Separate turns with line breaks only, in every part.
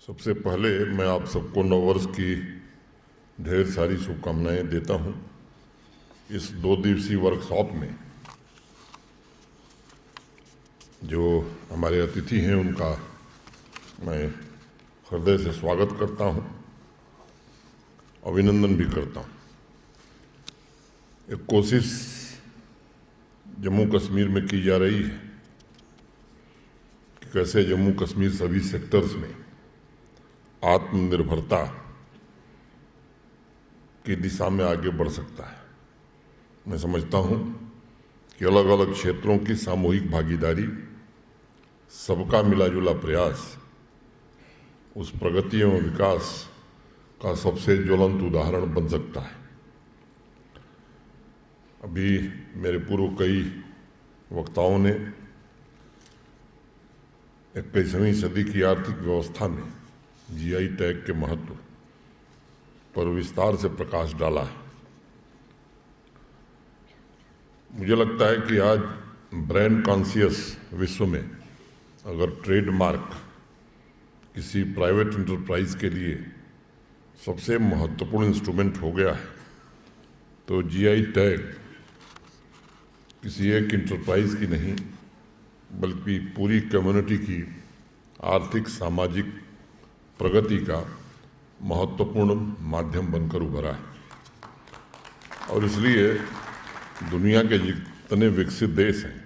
सबसे पहले मैं आप सबको नववर्ष की ढेर सारी शुभकामनाएं देता हूं। इस 2 दिवसीय वर्कशॉप में जो हमारे अतिथि हैं उनका मैं हृदय से स्वागत करता हूं, अभिनंदन भी करता हूं। एक कोशिश जम्मू कश्मीर में की जा रही है कि कैसे जम्मू कश्मीर सभी सेक्टर्स में आत्मनिर्भरता की दिशा में आगे बढ़ सकता है। मैं समझता हूं कि अलग अलग क्षेत्रों की सामूहिक भागीदारी, सबका मिलाजुला प्रयास उस प्रगति एवं विकास का सबसे ज्वलंत उदाहरण बन सकता है। अभी मेरे पूर्व कई वक्ताओं ने 21वीं सदी की आर्थिक व्यवस्था में जीआई टैग के महत्व पर विस्तार से प्रकाश डाला है। मुझे लगता है कि आज ब्रांड कॉन्शियस विश्व में अगर ट्रेडमार्क किसी प्राइवेट एंटरप्राइज के लिए सबसे महत्वपूर्ण इंस्ट्रूमेंट हो गया है, तो जीआई टैग किसी एक एंटरप्राइज की नहीं बल्कि पूरी कम्युनिटी की आर्थिक सामाजिक प्रगति का महत्वपूर्ण माध्यम बनकर उभरा है। और इसलिए दुनिया के जितने विकसित देश हैं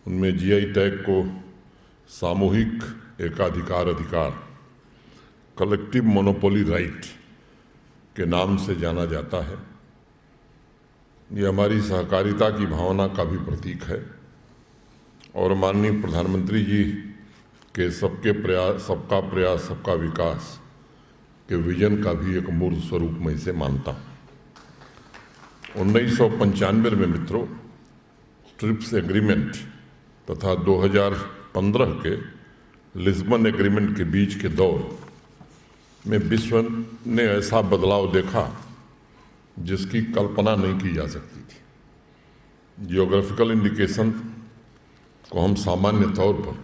उनमें जीआई टैग को सामूहिक एकाधिकार अधिकार, कलेक्टिव मोनोपोली राइट के नाम से जाना जाता है। ये हमारी सहकारिता की भावना का भी प्रतीक है और माननीय प्रधानमंत्री जी के सबका प्रयास सबका विकास के विजन का भी एक मूर्त स्वरूप मैं इसे मानता हूँ। 1995 में मित्रों, ट्रिप्स एग्रीमेंट तथा 2015 के लिस्बन एग्रीमेंट के बीच के दौर में विश्व ने ऐसा बदलाव देखा जिसकी कल्पना नहीं की जा सकती थी। जियोग्राफिकल इंडिकेशन को हम सामान्य तौर पर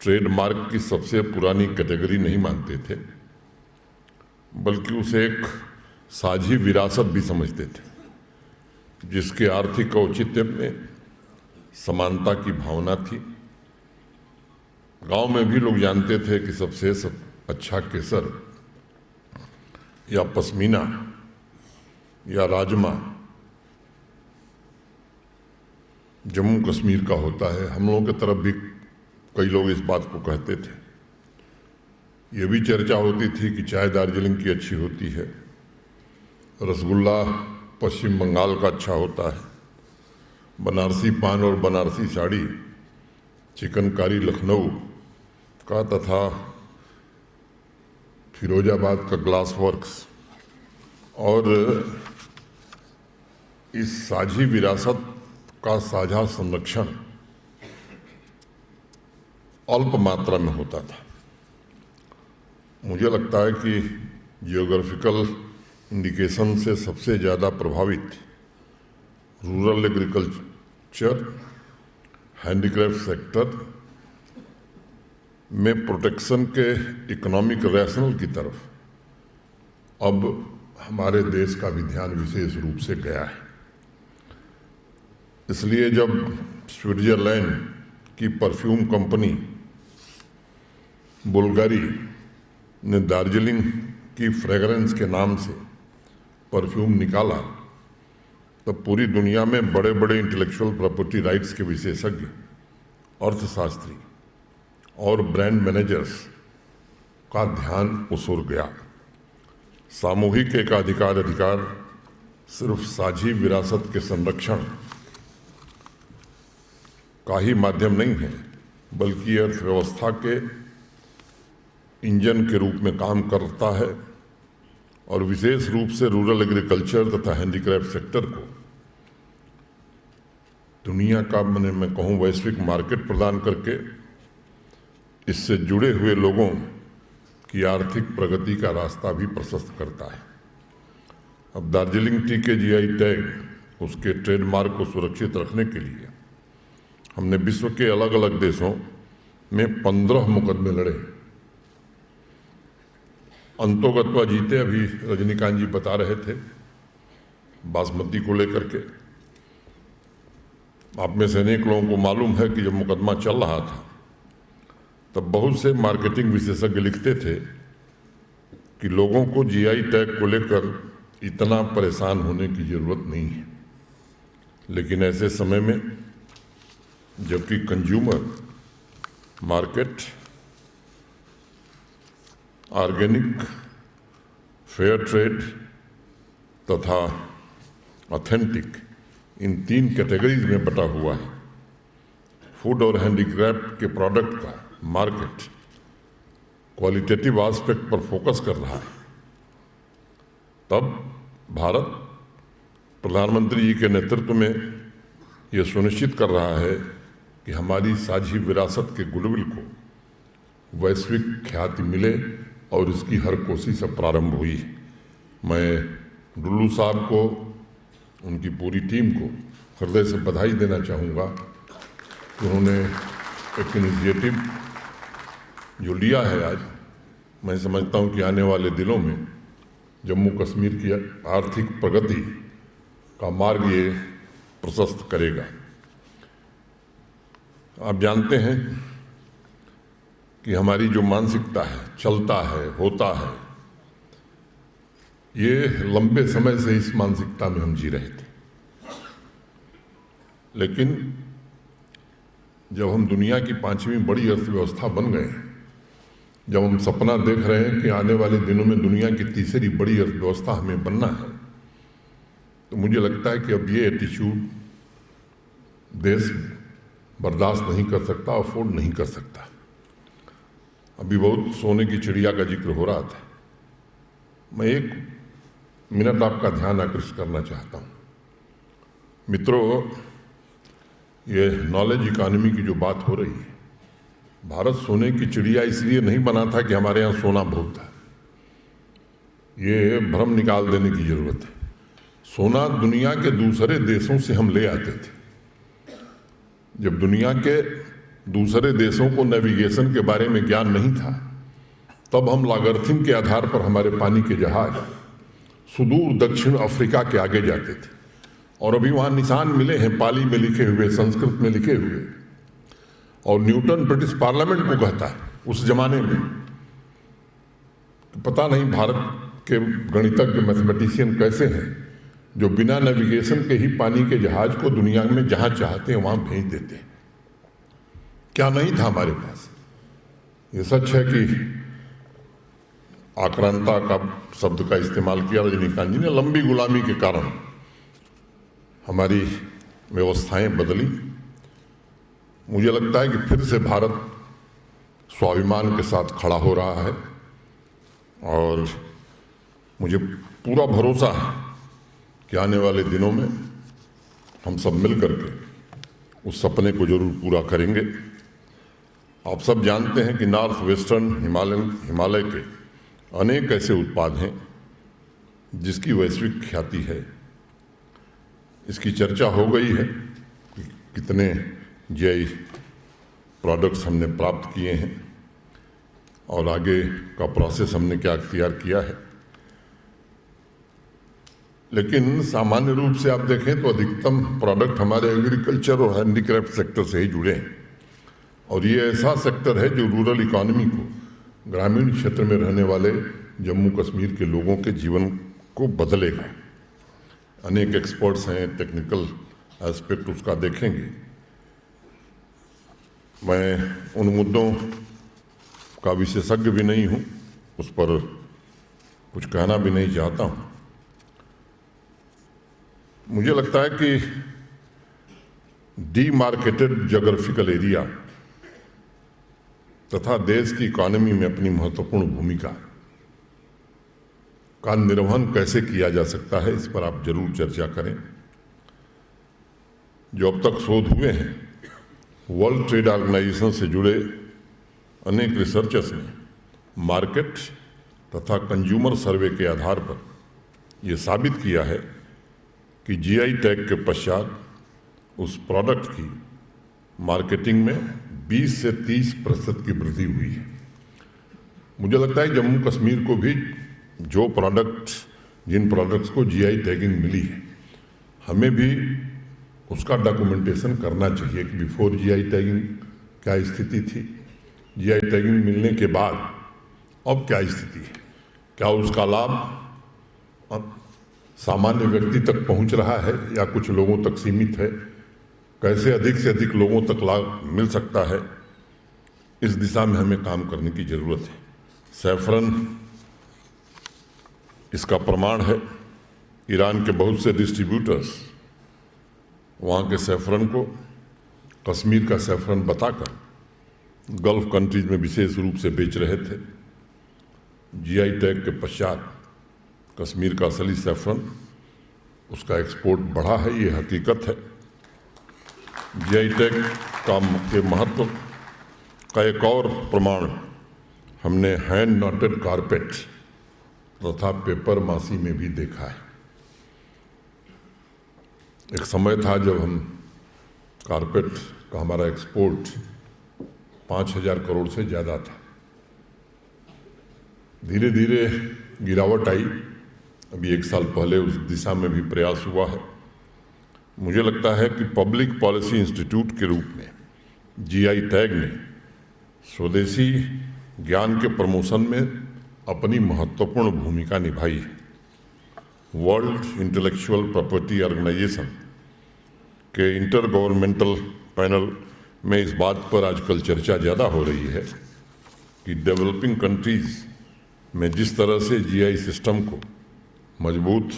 ट्रेडमार्क की सबसे पुरानी कैटेगरी नहीं मानते थे, बल्कि उसे एक साझी विरासत भी समझते थे, जिसके आर्थिक औचित्य में समानता की भावना थी। गांव में भी लोग जानते थे कि सबसे अच्छा केसर या पश्मीना या राजमा जम्मू कश्मीर का होता है। हम लोगों की तरफ भी कई लोग इस बात को कहते थे। ये भी चर्चा होती थी कि चाय दार्जिलिंग की अच्छी होती है, रसगुल्ला पश्चिम बंगाल का अच्छा होता है, बनारसी पान और बनारसी साड़ी, चिकनकारी लखनऊ का तथा फिरोजाबाद का ग्लास वर्क्स। और इस साझी विरासत का साझा संरक्षण अल्प मात्रा में होता था। मुझे लगता है कि जियोग्राफिकल इंडिकेशन से सबसे ज़्यादा प्रभावित रूरल एग्रीकल्चर, हैंडीक्राफ्ट सेक्टर में प्रोटेक्शन के इकोनॉमिक रैशनल की तरफ अब हमारे देश का भी ध्यान विशेष रूप से गया है। इसलिए जब स्विट्जरलैंड की परफ्यूम कंपनी बुल्गारी ने दार्जिलिंग की फ्रेगरेंस के नाम से परफ्यूम निकाला, तब पूरी दुनिया में बड़े बड़े इंटेलेक्चुअल प्रॉपर्टी राइट्स के विशेषज्ञ, अर्थशास्त्री और ब्रांड मैनेजर्स का ध्यान उस ओर गया। सामूहिक एकाधिकार अधिकार सिर्फ साझी विरासत के संरक्षण का ही माध्यम नहीं है, बल्कि अर्थव्यवस्था के इंजन के रूप में काम करता है और विशेष रूप से रूरल एग्रीकल्चर तथा हैंडीक्राफ्ट सेक्टर को दुनिया का मैं कहूँ वैश्विक मार्केट प्रदान करके इससे जुड़े हुए लोगों की आर्थिक प्रगति का रास्ता भी प्रशस्त करता है। अब दार्जिलिंग टी के जीआई टैग, उसके ट्रेडमार्क को सुरक्षित रखने के लिए हमने विश्व के अलग अलग देशों में 15 मुकदमे लड़े अंतोगत्वा जीते। अभी रजनीकांत जी बता रहे थे बासमती को लेकर के। आप में से अनेक लोगों को मालूम है कि जब मुकदमा चल रहा था तब बहुत से मार्केटिंग विशेषज्ञ लिखते थे कि लोगों को जीआई टैग को लेकर इतना परेशान होने की जरूरत नहीं है। लेकिन ऐसे समय में जबकि consumer market, organic, fair trade तथा ऑथेंटिक, इन 3 कैटेगरीज में बटा हुआ है। फूड और हैंडीक्राफ्ट के प्रोडक्ट का मार्केट क्वालिटेटिव एस्पेक्ट पर फोकस कर रहा है। तब भारत प्रधानमंत्री जी के नेतृत्व में यह सुनिश्चित कर रहा है कि हमारी साझी विरासत के गुडविल को वैश्विक ख्याति मिले और इसकी हर कोशिश अब प्रारंभ हुई। मैं डुल्लू साहब को, उनकी पूरी टीम को हृदय से बधाई देना चाहूँगा कि उन्होंने एक इनिशिएटिव जो लिया है आज। मैं समझता हूँ कि आने वाले दिनों में जम्मू कश्मीर की आर्थिक प्रगति का मार्ग ये प्रशस्त करेगा। आप जानते हैं कि हमारी जो मानसिकता है, चलता है, होता है, ये लंबे समय से इस मानसिकता में हम जी रहे थे। लेकिन जब हम दुनिया की 5वीं बड़ी अर्थव्यवस्था बन गए, जब हम सपना देख रहे हैं कि आने वाले दिनों में दुनिया की तीसरी बड़ी अर्थव्यवस्था हमें बनना है, तो मुझे लगता है कि अब ये एटीट्यूड देश बर्दाश्त नहीं कर सकता, अफोर्ड नहीं कर सकता। अभी बहुत सोने की चिड़िया का जिक्र हो रहा था। मैं 1 मिनट आपका ध्यान आकर्षित करना चाहता हूँ। मित्रों, ये नॉलेज इकॉनमी की जो बात हो रही है, भारत सोने की चिड़िया इसलिए नहीं बना था कि हमारे यहाँ सोना बहुत था। ये भ्रम निकाल देने की जरूरत है। सोना दुनिया के दूसरे देशों से हम ले आते थे। जब दुनिया के दूसरे देशों को नेविगेशन के बारे में ज्ञान नहीं था, तब हम लागर्थिन के आधार पर हमारे पानी के जहाज सुदूर दक्षिण अफ्रीका के आगे जाते थे। और अभी वहाँ निशान मिले हैं, पाली में लिखे हुए, संस्कृत में लिखे हुए। और न्यूटन ब्रिटिश पार्लियामेंट को कहता है उस जमाने में। पता नहीं भारत के गणितज्ञ, मैथमेटिशियन कैसे हैं जो बिना नेविगेशन के ही पानी के जहाज को दुनिया में जहां चाहते हैं वहां भेज देते हैं। क्या नहीं था हमारे पास। ये सच है कि आक्रांता का शब्द का इस्तेमाल किया रजनीकांत जी ने। लंबी गुलामी के कारण हमारी व्यवस्थाएं बदली। मुझे लगता है कि फिर से भारत स्वाभिमान के साथ खड़ा हो रहा है और मुझे पूरा भरोसा है कि आने वाले दिनों में हम सब मिल करके उस सपने को जरूर पूरा करेंगे। आप सब जानते हैं कि नॉर्थ वेस्टर्न हिमालय के अनेक ऐसे उत्पाद हैं जिसकी वैश्विक ख्याति है। इसकी चर्चा हो गई है कि कितने जीआई प्रोडक्ट्स हमने प्राप्त किए हैं और आगे का प्रोसेस हमने क्या अख्तियार किया है। लेकिन सामान्य रूप से आप देखें तो अधिकतम प्रोडक्ट हमारे एग्रीकल्चर और हैंडीक्राफ्ट सेक्टर से ही जुड़े हैं। और ये ऐसा सेक्टर है जो रूरल इकॉनमी को, ग्रामीण क्षेत्र में रहने वाले जम्मू कश्मीर के लोगों के जीवन को बदलेगा। अनेक एक्सपर्ट्स हैं, टेक्निकल एस्पेक्ट उसका देखेंगे। मैं उन मुद्दों का विशेषज्ञ भी नहीं हूँ, उस पर कुछ कहना भी नहीं चाहता हूँ। मुझे लगता है कि डीमार्केटेड ज्योग्राफिकल एरिया तथा देश की इकॉनमी में अपनी महत्वपूर्ण भूमिका का निर्वहन कैसे किया जा सकता है, इस पर आप जरूर चर्चा करें। जो अब तक शोध हुए हैं, वर्ल्ड ट्रेड ऑर्गेनाइजेशन से जुड़े अनेक रिसर्चर्स ने मार्केट तथा कंज्यूमर सर्वे के आधार पर यह साबित किया है कि जीआई टैग के पश्चात उस प्रोडक्ट की मार्केटिंग में 20 से 30% की वृद्धि हुई है। मुझे लगता है जम्मू कश्मीर को भी जिन प्रोडक्ट्स को जीआई टैगिंग मिली है, हमें भी उसका डॉक्यूमेंटेशन करना चाहिए कि बिफोर जीआई टैगिंग क्या स्थिति थी, जीआई टैगिंग मिलने के बाद अब क्या स्थिति है, क्या उसका लाभ अब सामान्य व्यक्ति तक पहुंच रहा है या कुछ लोगों तक सीमित है, कैसे अधिक से अधिक लोगों तक लाभ मिल सकता है। इस दिशा में हमें काम करने की जरूरत है। सैफरन इसका प्रमाण है। ईरान के बहुत से डिस्ट्रीब्यूटर्स वहाँ के सैफरन को कश्मीर का सैफरन बताकर गल्फ कंट्रीज में विशेष रूप से बेच रहे थे। जीआई टैग के पश्चात कश्मीर का असली सैफरन, उसका एक्सपोर्ट बढ़ा है, ये हकीकत है। जीआई टैग के महत्व का एक और प्रमाण हमने हैंड नॉटेड कारपेट तथा पेपर मासी में भी देखा है। एक समय था जब हम कारपेट का हमारा एक्सपोर्ट 5,000 करोड़ से ज़्यादा था। धीरे धीरे गिरावट आई। अभी 1 साल पहले उस दिशा में भी प्रयास हुआ है। मुझे लगता है कि पब्लिक पॉलिसी इंस्टीट्यूट के रूप में जीआई टैग ने स्वदेशी ज्ञान के प्रमोशन में अपनी महत्वपूर्ण भूमिका निभाई है। वर्ल्ड इंटेलेक्चुअल प्रॉपर्टी ऑर्गेनाइजेशन के इंटर गवर्नमेंटल पैनल में इस बात पर आजकल चर्चा ज़्यादा हो रही है कि डेवलपिंग कंट्रीज में जिस तरह से जीआई सिस्टम को मजबूत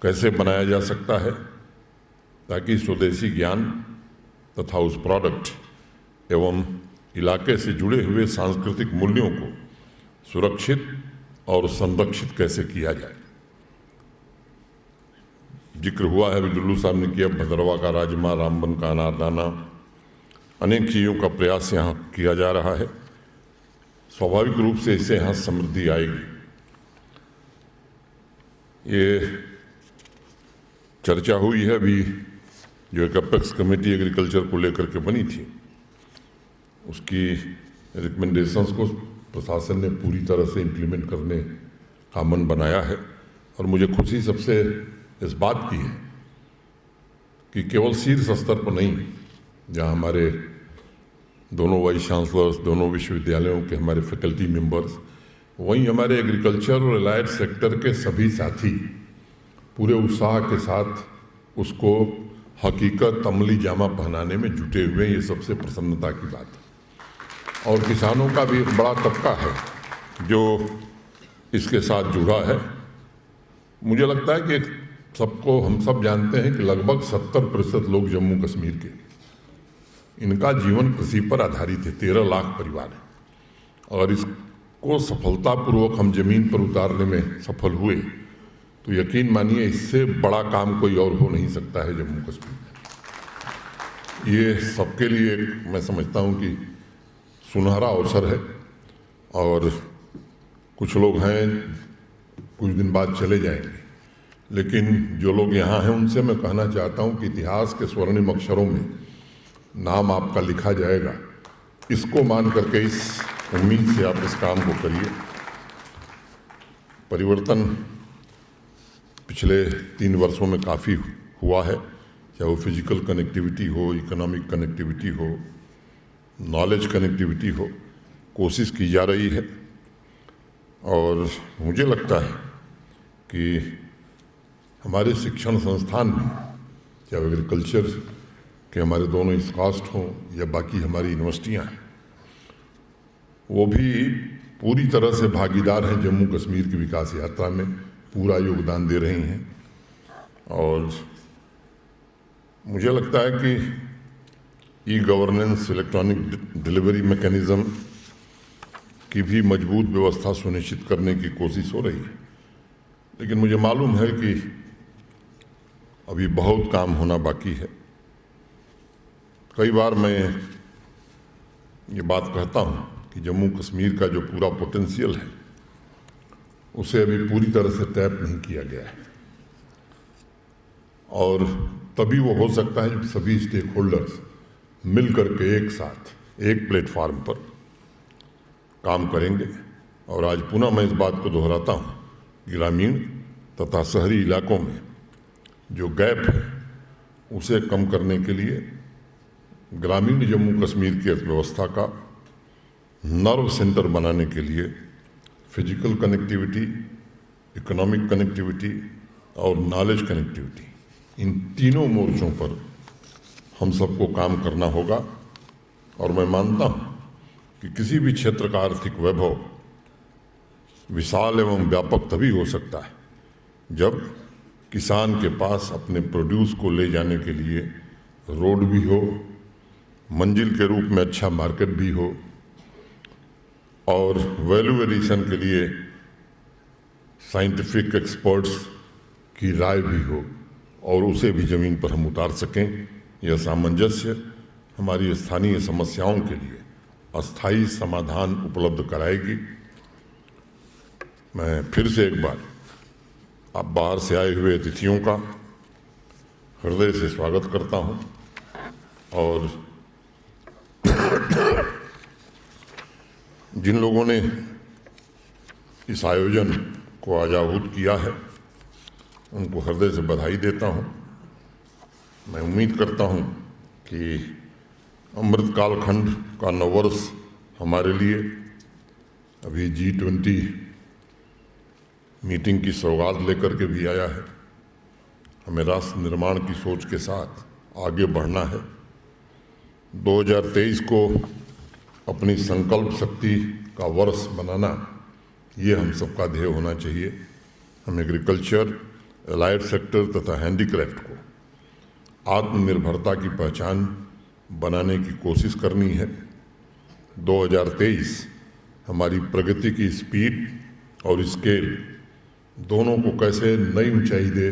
कैसे बनाया जा सकता है ताकि स्वदेशी ज्ञान तथा उस प्रोडक्ट एवं इलाके से जुड़े हुए सांस्कृतिक मूल्यों को सुरक्षित और संरक्षित कैसे किया जाए। जिक्र हुआ है, बिल्लू साहब ने किया, भद्रवा का राजमा, रामबन का अनारदाना, अनेक चीज़ों का प्रयास यहाँ किया जा रहा है। स्वाभाविक रूप से इससे यहाँ समृद्धि आएगी। ये चर्चा हुई है अभी जो एक अपेक्स कमेटी एग्रीकल्चर को लेकर के बनी थी, उसकी रिकमेंडेशंस को प्रशासन ने पूरी तरह से इम्प्लीमेंट करने का मन बनाया है। और मुझे खुशी सबसे इस बात की है कि केवल शीर्ष स्तर पर नहीं, जहाँ हमारे दोनों वाइस चांसलर्स, दोनों विश्वविद्यालयों के हमारे फैकल्टी मेंबर्स, वहीं हमारे एग्रीकल्चर और एलाइड सेक्टर के सभी साथी पूरे उत्साह के साथ उसको हकीकत अमली जामा पहनाने में जुटे हुए, ये सबसे प्रसन्नता की बात है। और किसानों का भी एक बड़ा तबका है जो इसके साथ जुड़ा है। मुझे लगता है कि सबको, हम सब जानते हैं कि लगभग 70% लोग जम्मू कश्मीर के, इनका जीवन कृषि पर आधारित है। 13 लाख परिवार है। और इसको सफलतापूर्वक हम जमीन पर उतारने में सफल हुए तो यकीन मानिए इससे बड़ा काम कोई और हो नहीं सकता है जम्मू कश्मीर में। ये सबके लिए एक, मैं समझता हूँ कि सुनहरा अवसर है। और कुछ लोग हैं कुछ दिन बाद चले जाएंगे, लेकिन जो लोग यहाँ हैं उनसे मैं कहना चाहता हूँ कि इतिहास के स्वर्णिम अक्षरों में नाम आपका लिखा जाएगा। इसको मान करके, इस उम्मीद से आप इस काम को करिए। परिवर्तन पिछले 3 वर्षों में काफ़ी हुआ है, चाहे वो फिजिकल कनेक्टिविटी हो, इकोनॉमिक कनेक्टिविटी हो, नॉलेज कनेक्टिविटी हो, कोशिश की जा रही है। और मुझे लगता है कि हमारे शिक्षण संस्थान में, चाहे एग्रीकल्चर के हमारे दोनों इंस्टीट्यूट हों या बाकी हमारी यूनिवर्सिटियाँ हैं, वो भी पूरी तरह से भागीदार हैं जम्मू कश्मीर की विकास यात्रा में, पूरा योगदान दे रही हैं। और मुझे लगता है कि e governance, electronic delivery mechanism की भी मजबूत व्यवस्था सुनिश्चित करने की कोशिश हो रही है। लेकिन मुझे मालूम है कि अभी बहुत काम होना बाकी है। कई बार मैं ये बात कहता हूँ कि जम्मू कश्मीर का जो पूरा पोटेंशियल है उसे अभी पूरी तरह से टैप नहीं किया गया है। और तभी वो हो सकता है जब सभी स्टेक होल्डर्स मिल करके एक साथ एक प्लेटफार्म पर काम करेंगे और आज पुनः मैं इस बात को दोहराता हूँ, ग्रामीण तथा शहरी इलाकों में जो गैप है उसे कम करने के लिए ग्रामीण जम्मू कश्मीर की अर्थव्यवस्था का नर्व सेंटर बनाने के लिए फिजिकल कनेक्टिविटी, इकोनॉमिक कनेक्टिविटी और नॉलेज कनेक्टिविटी, इन तीनों मोर्चों पर हम सबको काम करना होगा। और मैं मानता हूँ कि किसी भी क्षेत्र का आर्थिक वैभव विशाल एवं व्यापक तभी हो सकता है जब किसान के पास अपने प्रोड्यूस को ले जाने के लिए रोड भी हो, मंजिल के रूप में अच्छा मार्केट भी हो और वैल्यू एडिशन के लिए साइंटिफिक एक्सपर्ट्स की राय भी हो और उसे भी ज़मीन पर हम उतार सकें। यह सामंजस्य हमारी स्थानीय समस्याओं के लिए अस्थायी समाधान उपलब्ध कराएगी। मैं फिर से एक बार आप बाहर से आए हुए अतिथियों का हृदय से स्वागत करता हूं और जिन लोगों ने इस आयोजन को आजाहूत किया है उनको हृदय से बधाई देता हूं। मैं उम्मीद करता हूं कि अमृत कालखंड का नववर्ष हमारे लिए अभी G20 मीटिंग की सौगात लेकर के भी आया है। हमें राष्ट्र निर्माण की सोच के साथ आगे बढ़ना है। 2023 को अपनी संकल्प शक्ति का वर्ष बनाना, ये हम सबका ध्येय होना चाहिए। हम एग्रीकल्चर, एलाइड सेक्टर तथा हैंडीक्राफ्ट को आत्मनिर्भरता की पहचान बनाने की कोशिश करनी है। 2023 हमारी प्रगति की स्पीड और स्केल दोनों को कैसे नई ऊंचाई दे,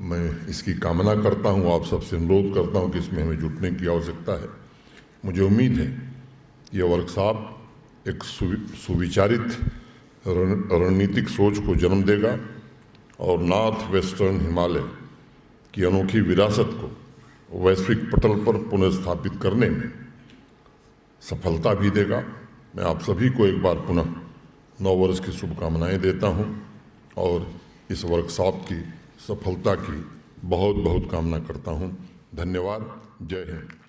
मैं इसकी कामना करता हूं। आप सबसे अनुरोध करता हूं कि इसमें हमें जुटने की आवश्यकता है। मुझे उम्मीद है यह वर्कशॉप एक सुविचारित रणनीतिक सोच को जन्म देगा और नॉर्थ वेस्टर्न हिमालय की अनोखी विरासत को वैश्विक पटल पर पुनर्स्थापित करने में सफलता भी देगा। मैं आप सभी को एक बार पुनः नव वर्ष की शुभकामनाएं देता हूं और इस वर्कशॉप की सफलता की बहुत बहुत कामना करता हूं। धन्यवाद। जय हिंद।